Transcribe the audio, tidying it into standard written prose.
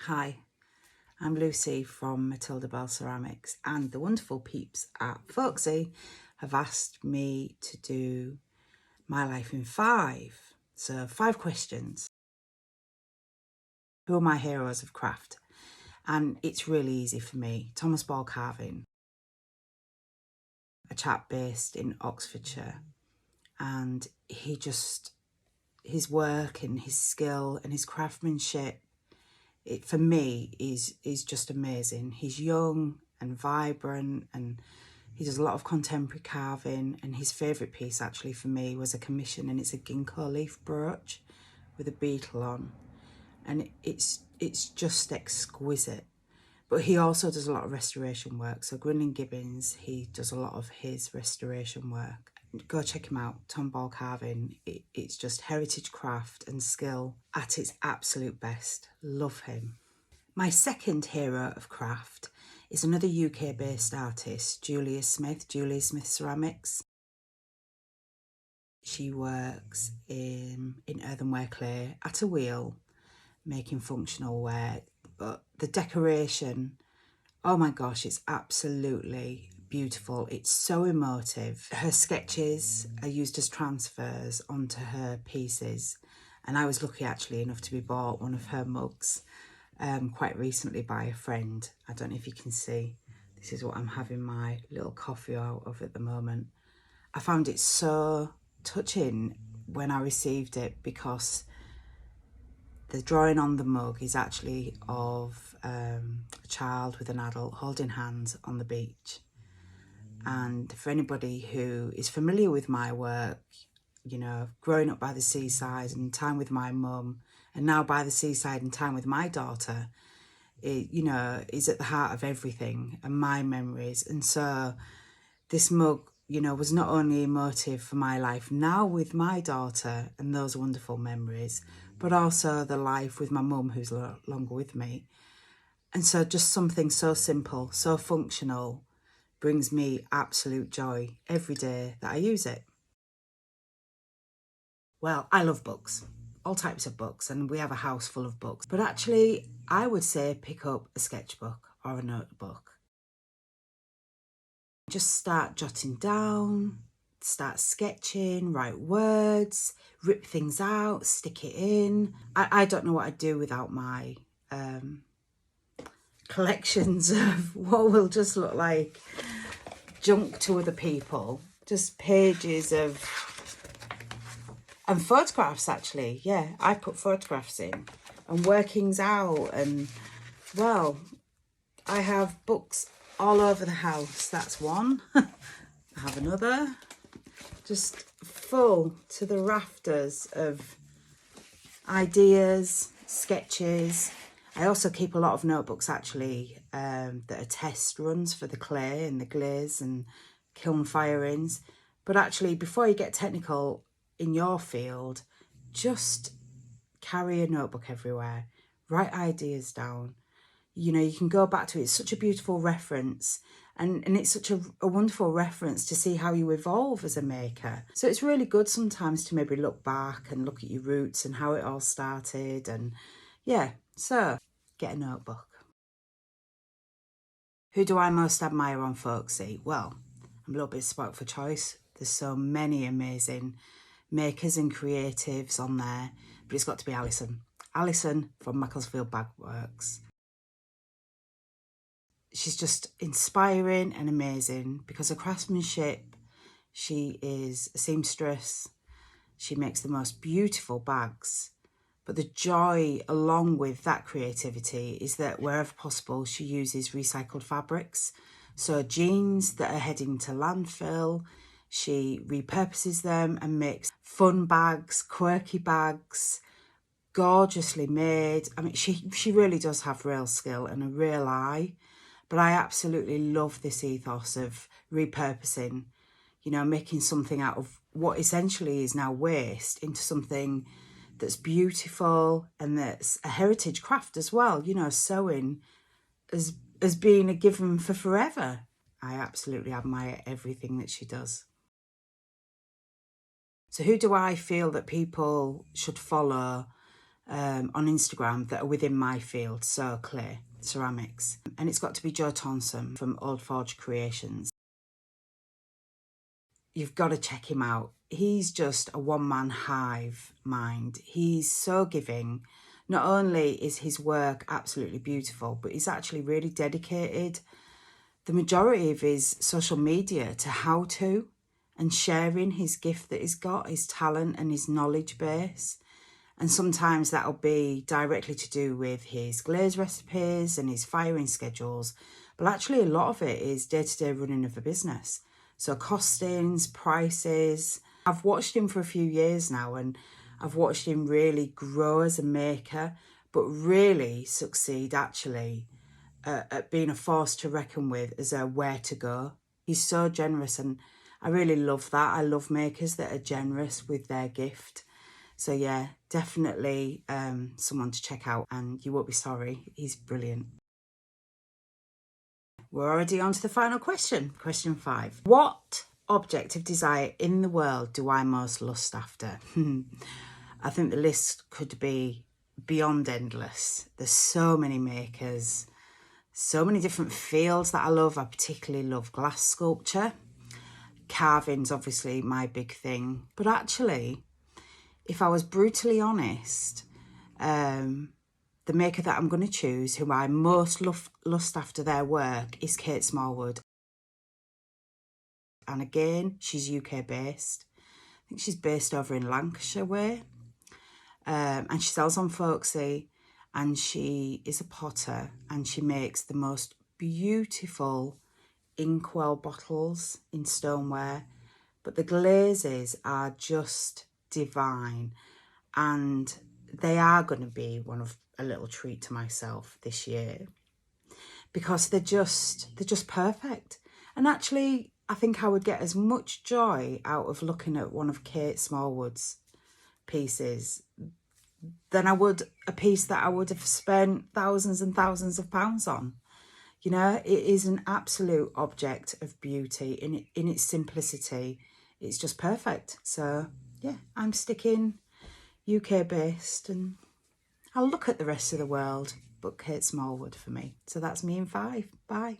Hi, I'm Lucy from MatildaBelle Ceramics, and the wonderful peeps at Folksy have asked me to do my life in 5. So 5 questions. Who are my heroes of craft? And it's really easy for me. Thomas Ball Carving, a chap based in Oxfordshire, and his work and his skill and his craftsmanship, for me, is just amazing. He's young and vibrant, and he does a lot of contemporary carving, and his favourite piece actually for me was a commission, and it's a ginkgo leaf brooch with a beetle on, and it's just exquisite. But he also does a lot of restoration work. So Gwynlyn Gibbons, he does a lot of his restoration work. Go check him out, Tom Ball Carving. It's just heritage craft and skill at its absolute best. Love him. My second hero of craft is another UK-based artist, Julia Smith Ceramics. She works in earthenware clay at a wheel, making functional ware. But the decoration, oh my gosh, it's absolutely beautiful. It's so emotive. Her sketches are used as transfers onto her pieces. And I was lucky actually enough to be bought one of her mugs quite recently by a friend. I don't know if you can see. This is what I'm having my little coffee out of at the moment. I found it so touching when I received it because the drawing on the mug is actually of a child with an adult holding hands on the beach. And for anybody who is familiar with my work, you know, growing up by the seaside and time with my mum, and now by the seaside and time with my daughter, it, you know, is at the heart of everything and my memories. And so this mug, you know, was not only emotive for my life now with my daughter and those wonderful memories, but also the life with my mum who's no longer with me. And so just something so simple, so functional, brings me absolute joy every day that I use it. Well, I love books, all types of books, and we have a house full of books. But actually, I would say pick up a sketchbook or a notebook. Just start jotting down, start sketching, write words, rip things out, stick it in. I don't know what I'd do without my collections of what will just look like junk to other people. Just pages of... and photographs, actually. Yeah, I put photographs in and workings out. And, well, I have books all over the house. That's one. I have another. Just full to the rafters of ideas, sketches. I also keep a lot of notebooks, actually, that are test runs for the clay and the glaze and kiln firings. But actually, before you get technical in your field, just carry a notebook everywhere. Write ideas down. You know, you can go back to it. It's such a beautiful reference. And it's such a wonderful reference to see how you evolve as a maker. So it's really good sometimes to maybe look back and look at your roots and how it all started. And yeah, so get a notebook. Who do I most admire on Folksy? Well, I'm a little bit spoilt for choice. There's so many amazing makers and creatives on there, but it's got to be Alison. Alison from Macclesfield Bagworks. She's just inspiring and amazing because her craftsmanship, she is a seamstress. She makes the most beautiful bags. But the joy along with that creativity is that wherever possible, she uses recycled fabrics. So jeans that are heading to landfill, she repurposes them and makes fun bags, quirky bags, gorgeously made. I mean, she really does have real skill and a real eye. But I absolutely love this ethos of repurposing, you know, making something out of what essentially is now waste into something that's beautiful and that's a heritage craft as well. You know, sewing as being a given for forever. I absolutely admire everything that she does. So who do I feel that people should follow on Instagram that are within my field, so clay, ceramics. And it's got to be Joe Thompson from Old Forge Creations. You've got to check him out. He's just a one-man hive mind. He's so giving. Not only is his work absolutely beautiful, but he's actually really dedicated the majority of his social media to how-to and sharing his gift that he's got, his talent and his knowledge base. And sometimes that'll be directly to do with his glaze recipes and his firing schedules. But actually a lot of it is day-to-day running of a business. So costings, prices. I've watched him for a few years now, and I've watched him really grow as a maker, but really succeed actually at being a force to reckon with as a where to go. He's so generous, and I really love that. I love makers that are generous with their gift. So yeah, definitely someone to check out, and you won't be sorry. He's brilliant. We're already on to the final question. Question 5. What object of desire in the world do I most lust after? I think the list could be beyond endless. There's so many makers, so many different fields that I love. I particularly love glass sculpture. Carving's obviously my big thing. But actually, if I was brutally honest, the maker that I'm going to choose, who I most lust after their work, is Smallwood. And again, she's UK based. I think she's based over in Lancashire way. And she sells on Folksy, and she is a potter, and she makes the most beautiful inkwell bottles in stoneware. But the glazes are just divine, and they are going to be one of a little treat to myself this year, because they're just perfect. And actually, I think I would get as much joy out of looking at one of Kate Smallwood's pieces than I would a piece that I would have spent thousands and thousands of pounds on. You know, it is an absolute object of beauty in its simplicity. It's just perfect. So yeah, I'm sticking UK based, and I'll look at the rest of the world, but Kate Smallwood for me. So that's me in 5. Bye.